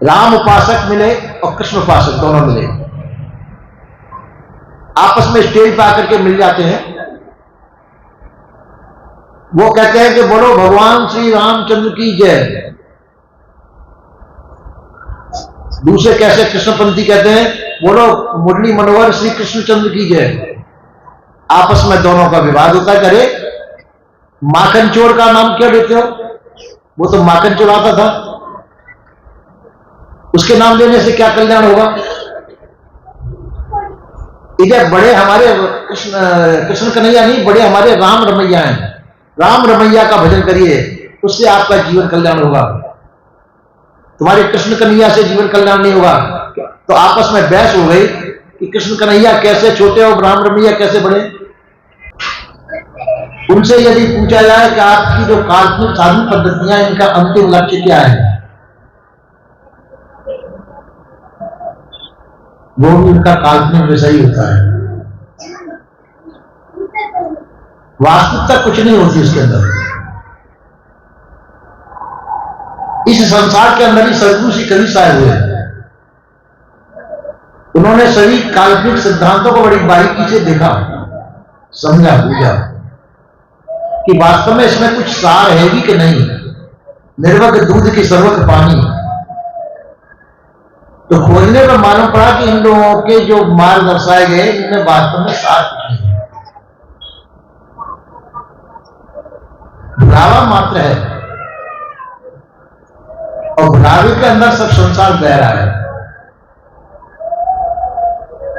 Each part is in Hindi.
राम उपासक मिले और कृष्ण उपासक दोनों मिले, आपस में स्टेज पर आकर के मिल जाते हैं। वो कहते हैं कि बोलो भगवान श्री रामचंद्र की जय। दूसरे कैसे कृष्णपंथी कहते हैं बोलो मुरली मनोहर श्री कृष्णचंद्र की जय। आपस में दोनों का विवाद होता है। करे माखन चोर का नाम क्यों लेते हो? वो तो माखन चुराता था, उसके नाम लेने से क्या कल्याण होगा? इधर बड़े हमारे कृष्ण कन्हैया नहीं, बड़े हमारे राम रमैया हैं। राम रमैया का भजन करिए, उससे आपका जीवन कल्याण होगा। तुम्हारे कृष्ण कन्हैया से जीवन कल्याण नहीं होगा। तो आपस में बहस हो गई कि कृष्ण कन्हैया कैसे छोटे और राम रमैया कैसे बड़े। उनसे यदि पूछा जाए कि आपकी जो काल्पनिक साधन पद्धतियां, इनका अंतिम लक्ष्य क्या है, वो भी उनका काल्पनिक विषय ही होता है। वास्तविकता कुछ नहीं होती उसके अंदर। इस संसार के अंदर ही सदगुरु श्री कबीर साहब हुए। उन्होंने सभी काल्पनिक सिद्धांतों को बड़ी बारीकी से देखा, समझा, बूझा कि वास्तव में इसमें कुछ सार है भी कि नहीं। निर्वक दूध की सर्वक पानी। तो खोजने पर मालूम पड़ा कि इन लोगों के जो मार्ग दर्शाए गए इनमें वास्तव में सार कुछ नहीं है, भुलावा मात्र है। और भुलावे के अंदर सब संसार बह रहा है।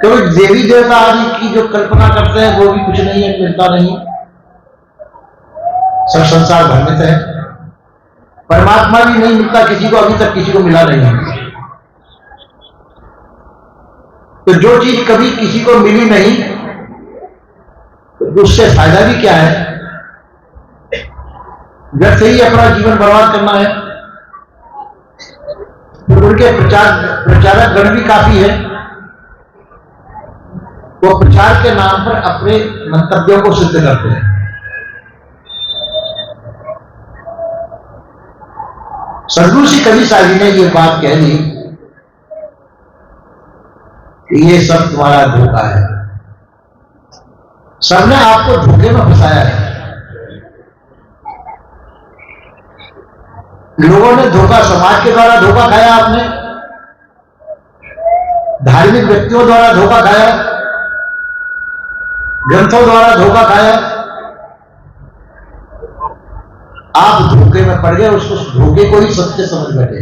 क्योंकि देवी देवता आदि की जो कल्पना करते हैं वो भी कुछ नहीं है, मिलता नहीं। सब संसार भ्रमित है। परमात्मा भी नहीं मिलता किसी को, अभी तक किसी को मिला नहीं है। तो जो चीज कभी किसी को मिली नहीं, तो उससे फायदा भी क्या है? व्यर्थ ही अपना जीवन बर्बाद करना है। तो उनके प्रचारक गण भी काफी है। वो प्रचार के नाम पर अपने मंतव्यों को सिद्ध करते हैं। सदगुरु श्री कबीर साहब जी ने ये बात कह दी कि ये सब तुम्हारा धोखा है। सबने आपको धोखे में फंसाया है। लोगों ने धोखा, समाज के द्वारा धोखा खाया, आपने धार्मिक व्यक्तियों द्वारा धोखा खाया, ग्रंथों द्वारा धोखा खाया। आप धोखे में पड़ गए, उसको धोखे को ही सत्य समझ बैठे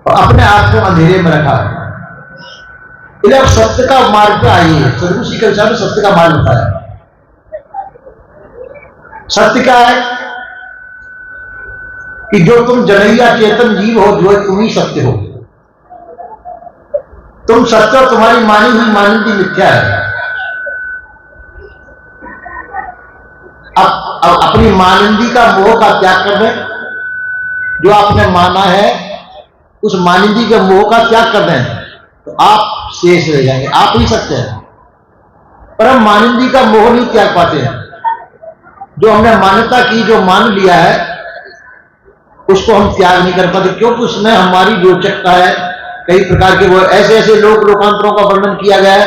और अपने आप को अंधेरे में रखा। इधर सत्य का मार्ग पे आइए। सदगुरु श्री कबीर साहब ने सत्य का मार्ग बताया। सत्य क्या है कि जो तुम जनैया चेतन जीव हो, जो तुम ही सत्य हो। तुम सत्य और तुम्हारी मानी हुई मानंदी मिथ्या है। अब अपनी मानंदी का मोह का त्याग कर दें। जो आपने माना है उस मानंदी के मोह का त्याग कर दें तो आप शेष रह जाएंगे। आप ही सत्य हैं, पर हम मानंदी का मोह नहीं त्याग पाते हैं। जो हमने मान्यता की, जो मान लिया है, उसको हम त्याग नहीं कर पाते, क्योंकि उसमें हमारी रोचकता है। कई प्रकार के वो ऐसे ऐसे लोकांतरों का वर्णन किया गया है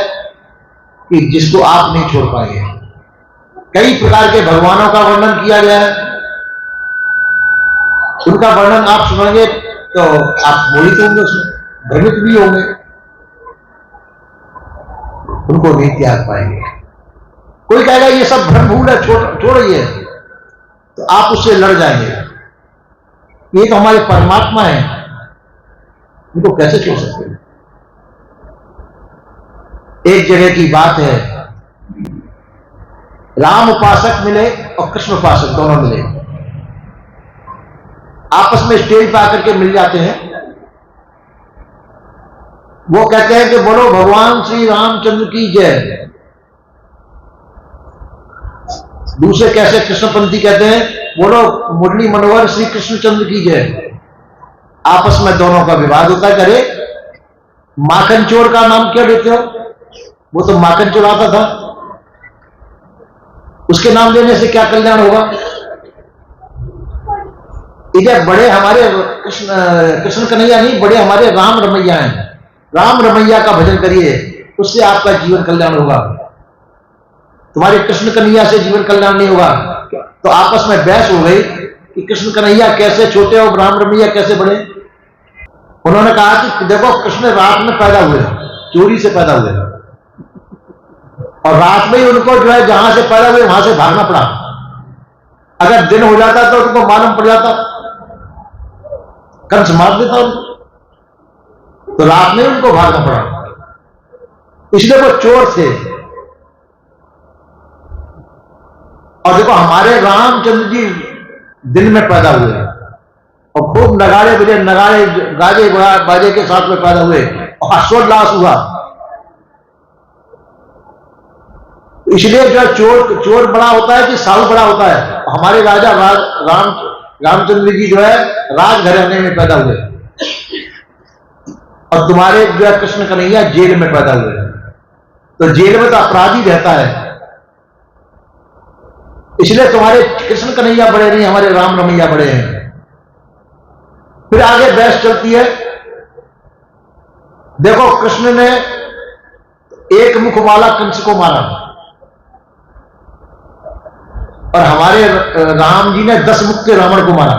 कि जिसको आप नहीं छोड़ पाएंगे। कई प्रकार के भगवानों का वर्णन किया गया है, उनका वर्णन आप सुनेंगे तो आप मोहित होंगे, उसमें भ्रमित भी होंगे, उनको नहीं त्याग पाएंगे। कोई कहेगा ये सब भ्रम भूल है, छोड़िए, तो आप उससे लड़ जाएंगे। ये तो हमारे परमात्मा है, उनको कैसे छोड़ सकते हैं? एक जगह की बात है, राम उपासक मिले और कृष्ण उपासक दोनों मिले, आपस में स्टेज पर आकर के मिल जाते हैं। वो कहते हैं कि बोलो भगवान श्री रामचंद्र की जय। दूसरे कैसे कृष्णपंथी कहते हैं बोलो मुरली मनोहर श्री कृष्णचंद्र की जय। आपस में दोनों का विवाद होता है। करे माखन चोर का नाम क्यों लेते हो? वो तो माखन चुराता था, उसके नाम लेने से क्या कल्याण होगा? इधर बड़े हमारे कृष्ण कन्हैया नहीं, बड़े हमारे राम रमैया हैं। राम रमैया का भजन करिए, उससे आपका जीवन कल्याण होगा। तुम्हारे कृष्ण कन्हैया से जीवन कल्याण नहीं होगा। तो आपस में बहस हो गई कि कृष्ण कन्हैया कैसे छोटे और राम रमैया कैसे बड़े। उन्होंने कहा कि देखो, कृष्ण रात में पैदा हुए, चोरी से पैदा हुए, और रात में ही उनको जो है जहां से पैदा हुए वहां से भागना पड़ा। अगर दिन हो जाता तो उनको मालूम पड़ जाता, कंस मार देता उनको, तो रात में उनको भागना पड़ा। इसलिए वो चोर थे। और देखो, हमारे रामचंद्र जी दिन में पैदा हुए और खूब नगाड़े बजे, नगाड़े गाजे बाजे के साथ में पैदा हुए और हर्षोल्लास हुआ। इसलिए जो चोर बड़ा होता है कि साहू बड़ा होता है। हमारे राजा रामचंद्र जी जो है राजघराने में पैदा हुए, और तुम्हारे जो है कृष्ण कन्हैया जेल में पैदा हुए। तो जेल में तो अपराधी रहता है, इसलिए तुम्हारे कृष्ण कन्हैया बड़े नहीं, हमारे राम रमैया बड़े हैं। फिर आगे बहस चलती है। देखो, कृष्ण ने एक मुख वाला कंस को मारा और हमारे राम जी ने 10 मुख के रावण को मारा।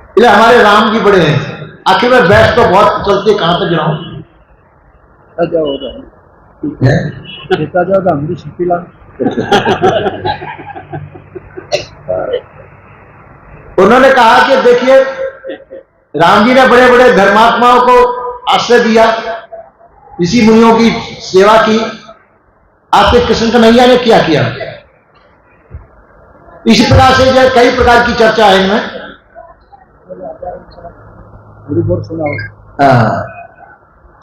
इसलिए हमारे राम जी बड़े हैं। आखिर में बहस तो बहुत चलती है, कहां तक जाऊं? हम भी शिपिला। उन्होंने कहा कि देखिए, राम जी ने बड़े बड़े धर्मात्माओं को आश्रय दिया, ऋषि मुनियों की सेवा की, आपके कृष्ण कन्हैया ने क्या किया? इसी प्रकार से जो कई प्रकार की चर्चा है इनमें।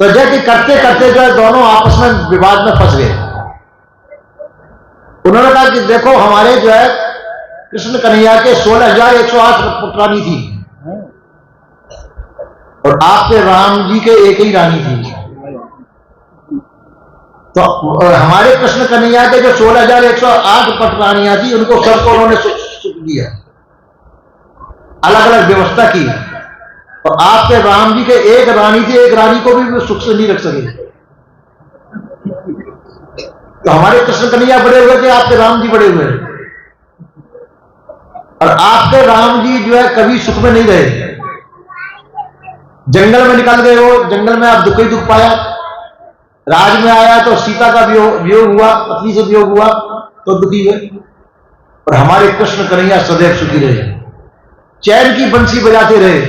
तो जैसे करते करते जो है दोनों आपस में विवाद में फंस गए। उन्होंने कहा कि देखो, हमारे जो है कृष्ण कन्हैया के 16,108 पुत्रानी थी और आपके राम जी के एक ही रानी थी। तो हमारे कृष्ण कन्हैया के जो 16,108 पटरानियां थी, उनको सबको उन्होंने सुख दिया, अलग अलग व्यवस्था की। और आपके राम जी के एक रानी थी, एक रानी को भी सुख से नहीं रख सके। तो हमारे कृष्ण कन्हैया बड़े हुए थे, आपके राम जी बड़े हुए, और आपके राम जी जो है कभी सुख में नहीं रहे। जंगल में निकल गए हो, जंगल में आप दुख ही दुख पाया। राज में आया तो सीता का वियोग हुआ, पत्नी से वियोग हुआ तो दुखी हुए। और हमारे कृष्ण कन्हैया सदैव सुखी रहे, चैन की बंसी बजाते रहे,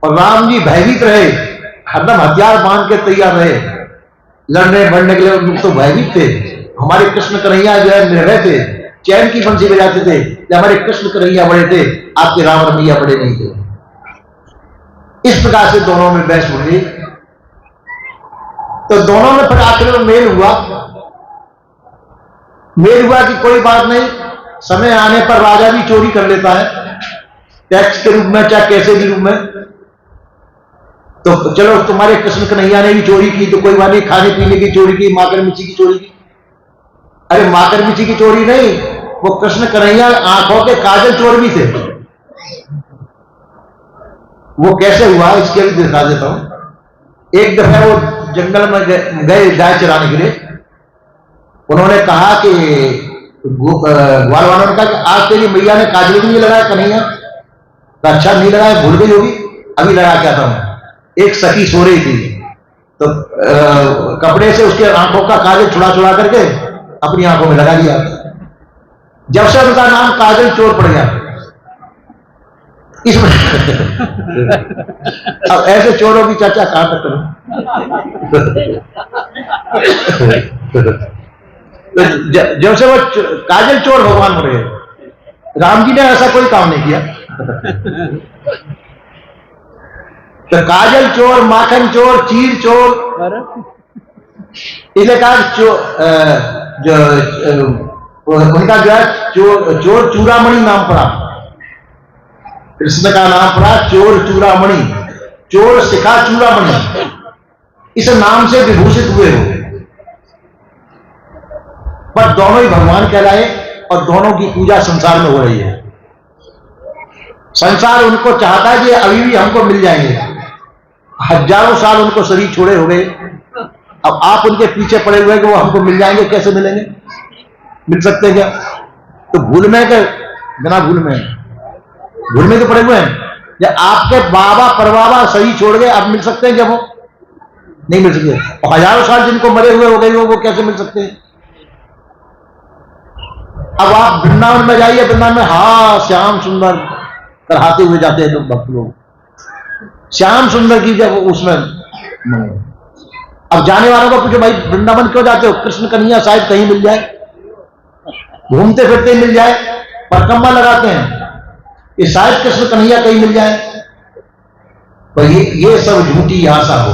और राम जी भयभीत रहे, हरदम हथियार बांध के तैयार रहे लड़ने बढ़ने के लिए। लोग तो भयभीत थे। हमारे कृष्ण कन्हैया जो है निर्भय थे, चैन की बंसी बजाते थे। हमारे कृष्ण कन्हैया बड़े थे, आपके राम रमैया बड़े नहीं थे। इस प्रकार से दोनों में बहस हो गई। तो दोनों में फिर आखिर में मेल हुआ कि कोई बात नहीं, समय आने पर राजा भी चोरी कर लेता है, टैक्स के रूप में चाहे कैसे भी रूप में। तो चलो, तुम्हारे कृष्ण कन्हैया ने भी चोरी की तो कोई बात नहीं, खाने पीने की चोरी की, माकर मिर्ची की चोरी की। अरे माकर मिर्ची की चोरी नहीं, वो कृष्ण कन्हैया आंखों के काजल चोर भी थे। वो कैसे हुआ इसके भी दिखा देता हूं। एक दफा वो जंगल में गए गाय चराने के लिए। उन्होंने कहा कि ग्वाल वालों ने कहा कि आज तेरी मैया ने काजल भी नहीं लगाया कन्हैया? अच्छा, नहीं लगाया, भूल गई होगी, अभी लगा के आता हूं। एक सखी सो रही थी तो कपड़े से उसके आंखों का काजल छुड़ा करके अपनी आंखों में लगा दिया। जब से उनका नाम काजल चोर पड़ गया। इसमें अब ऐसे चोरों की चर्चा कहां तक करूं? जब से वो काजल चोर भगवान हो रहे, राम जी ने ऐसा कोई काम नहीं किया। तो काजल चोर, माखन चोर, चीर चोर, इसलिए कहा उनका जो है चोर चूड़ामणि नाम पड़ा। कृष्ण का नाम पड़ा चोर चूड़ामणि, चोर शिखा चूड़ामणि, इस नाम से विभूषित हुए हो। पर दोनों ही भगवान कहलाए और दोनों की पूजा संसार में हो रही है। संसार उनको चाहता है कि अभी भी हमको मिल जाएंगे, हजारों साल उनको शरीर छोड़े हो गए, अब आप उनके पीछे पड़े हुए कि वो हमको मिल जाएंगे, कैसे मिलेंगे? मिल सकते हैं क्या? तो भूल में के बिना भूल में तो पड़े हुए हैं। जब आपके बाबा परबाबा शरीर छोड़ गए, अब मिल सकते हैं क्या? वो नहीं मिल सकते। और हजारों साल जिनको मरे हुए हो गए वो कैसे मिल सकते हैं? अब आप वृंदावन में जाइए, वृंदावन में हाँ श्याम सुंदर कराते हुए जाते हैं लोग, भक्त लोग श्याम सुंदर की जब उसमें। अब जाने वालों को पूछो भाई वृंदावन क्यों जाते हो? कृष्ण कन्हैया शायद कहीं मिल जाए, घूमते फिरते मिल जाए, परिक्रमा लगाते हैं ये शायद कृष्ण कन्हैया कहीं मिल जाए। पर ये सब झूठी आशा हो,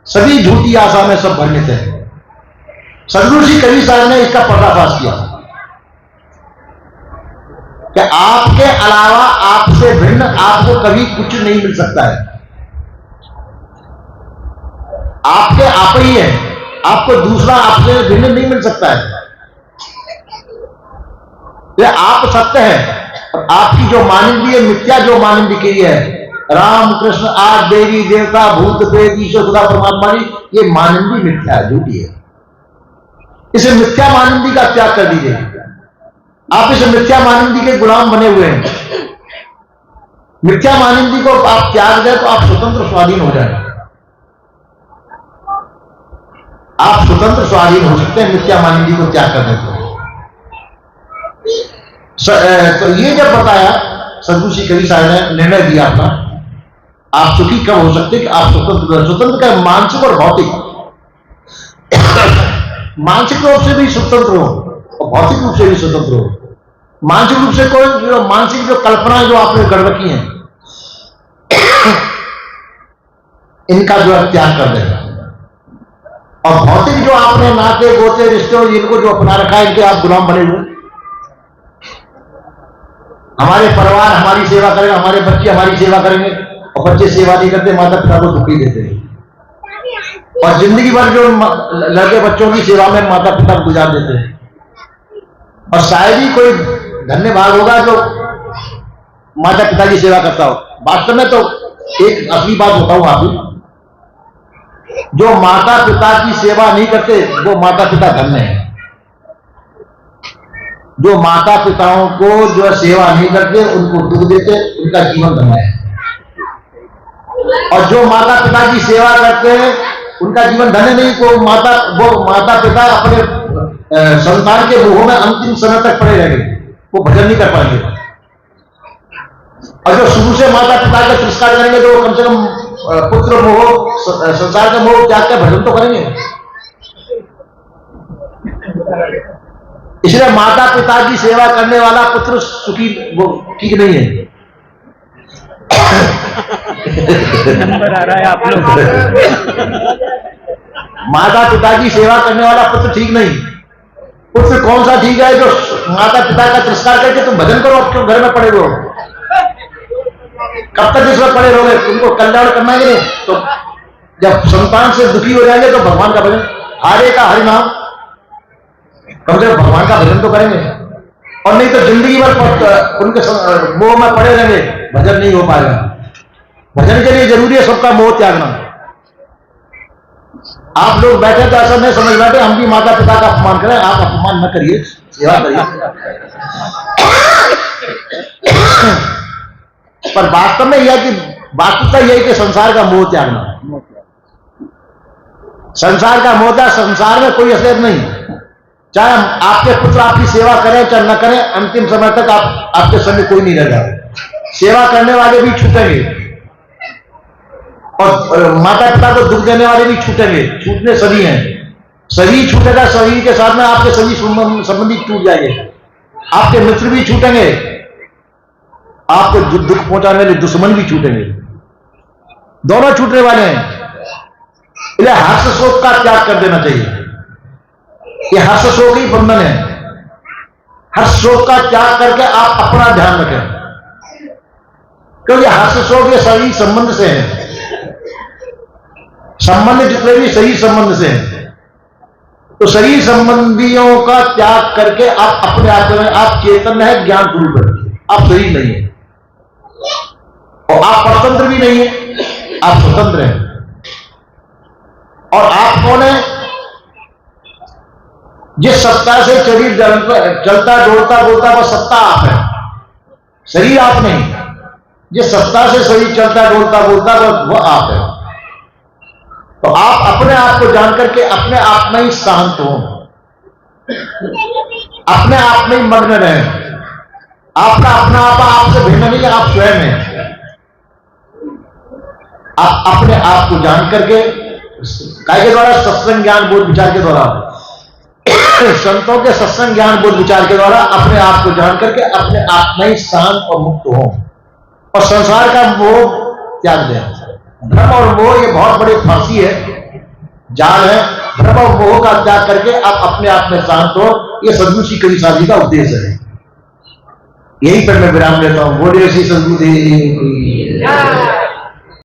सभी झूठी आशा में सब भ्रमित है। सदगुरु श्री कबीर साहब ने इसका पर्दाफाश किया कि आपके अलावा आपसे भिन्न आपको कभी कुछ नहीं मिल सकता है। आपके आप ही है, आपको दूसरा आपसे भिन्न नहीं मिल सकता है। ये आप सत्य है और आपकी जो मानिंदी है मिथ्या, जो मानिंदी की है राम कृष्ण आदि देवी देवता भूत प्रेत ईश्वर खुदा परमात्मा जी, ये मानिंदी मिथ्या है, झूठी है। इसे मिथ्या मानिंदी का त्याग कर दीजिए। आप इस मिथ्या मानिंदी के गुलाम बने हुए हैं। मिथ्या मानिंदी को आप त्याग दें तो आप स्वतंत्र स्वाधीन हो जाए। आप स्वतंत्र स्वाधीन हो सकते हैं मिथ्या मानिंदी को त्याग कर दें तो ये जब बताया सदगुरु श्री कबीर साहब ने निर्णय दिया अपना, आप सुखी कब हो सकते कि आप स्वतंत्र का मानसिक और भौतिक, मानसिक रूप से भी स्वतंत्र हो और भौतिक रूप से भी स्वतंत्र हो। मानसिक रूप से कोई जो मानसिक जो कल्पनाएं जो आपने कर रखी हैं इनका जो है त्याग कर देगा, और भौतिक जो आपने नाते गोते रिश्ते इनको जो अपना रखा है इनके आप गुलाम बने हुए। हमारे परिवार हमारी सेवा करेगा, हमारे बच्चे हमारी सेवा करेंगे, और बच्चे सेवा नहीं करते, माता पिता को दुखी देते हैं, और जिंदगी भर जो लड़के बच्चों की सेवा में माता पिता को गुजार देते हैं। और शायद ही कोई धन्य भाग होगा जो माता पिता की सेवा करता हो। वास्तव में तो एक असली बात बताऊं आपको, जो माता पिता की सेवा नहीं करते वो माता पिता धन्य है। जो माता पिताओं को जो सेवा नहीं करते उनको दुख देते उनका जीवन धन्य है, और जो माता पिता की सेवा करते हैं उनका जीवन धन्य नहीं। वो माता पिता अपने संतान के मोह में अंतिम समय तक पड़े रहेंगे, वो भजन नहीं कर पाएंगे। और जो शुरू से माता पिता का तिरस्कार करेंगे तो वो कम से कम पुत्र मोह संसार का मोह त्याग कर भजन तो करेंगे। इसलिए माता पिता की सेवा करने वाला पुत्र सुखी वो ठीक नहीं है। नंबर आ रहा है आप लोग। माता पिता की सेवा करने वाला पुत्र ठीक नहीं। पुत्र कौन सा ठीक है? जो माता पिता का तिरस्कार करके तुम भजन करो, क्यों घर में पड़े हो? कब तक इसमें पड़े रहोगे? तुमको कल्याण करना है नहीं। तो जब संतान से दुखी हो जाएंगे तो भगवान का भजन, हरे का हरि नाम, कम से कम भगवान का भजन तो करेंगे। और नहीं तो जिंदगी भर उनके मोह में पड़े रहेंगे, भजन नहीं हो पाएगा। भजन के लिए जरूरी है सबका मोह त्यागना। आप लोग बैठे तो ऐसा नहीं समझ बैठे हम भी माता पिता का अपमान करें। आप अपमान न करिए, सेवा करिए। पर वास्तव में यह कि वास्तविकता यही कि संसार का मोह त्यागना, संसार का मोह त्याग। संसार में कोई असलियत नहीं, चाहे आपके पुत्र आपकी सेवा करें चाहे न करें, अंतिम समय तक आपके संग कोई नहीं रहेगा। सेवा करने वाले भी छूटेंगे और माता पिता को दुख देने वाले भी छूटेंगे। छूटने सभी हैं, शरीर छूटेगा, शरीर के साथ में आपके सभी संबंधी छूट जाएंगे। आपके मित्र भी छूटेंगे, आपको दुख पहुंचाने वाले दुश्मन भी छूटेंगे, दोनों छूटने वाले हैं। इसलिए हर्ष शोक का त्याग कर देना चाहिए। ये हर्ष शोक ही बंधन है। हर्ष शोक का त्याग करके आप अपना ध्यान रखें, क्योंकि हर्ष शोक ये शरीर संबंध से है। संबंध जितने भी शरीर संबंध से हैं, तो शरीर संबंधियों का त्याग करके आप अपने आप में, आप चेतन है, ज्ञान स्वरूप है, आप शरीर नहीं है। और आप परतंत्र भी नहीं है, आप स्वतंत्र हैं। और आप कौन है? जिस सत्ता से शरीर चलता डोलता बोलता वह सत्ता आप है, शरीर आप नहीं। जिस सत्ता से शरीर चलता डोलता बोलता वह आप है। तो आप अपने आप को जान करके अपने आप में ही शांत हो, अपने आप में ही मग्न रहे। आपका अपना आपसे भिन्न नहीं, आप स्वयं हैं। आप अपने आप को जान करके काय के द्वारा सत्संग ज्ञान बोध विचार के द्वारा संतों के सत्संग ज्ञान बोध विचार के द्वारा अपने आप को जान करके अपने आप में ही शांत और मुक्त हो और संसार का मोह त्याग दें। भ्रम और मोह ये बहुत बड़ी फांसी है, जाल है। भ्रम और मोह का त्याग करके आप अपने आप में शांत हो, ये सदगुरु श्री कबीर साहब जी का उद्देश्य है। यही पर मैं विराम लेता हूं। बोलिए श्री सदगुरु देव।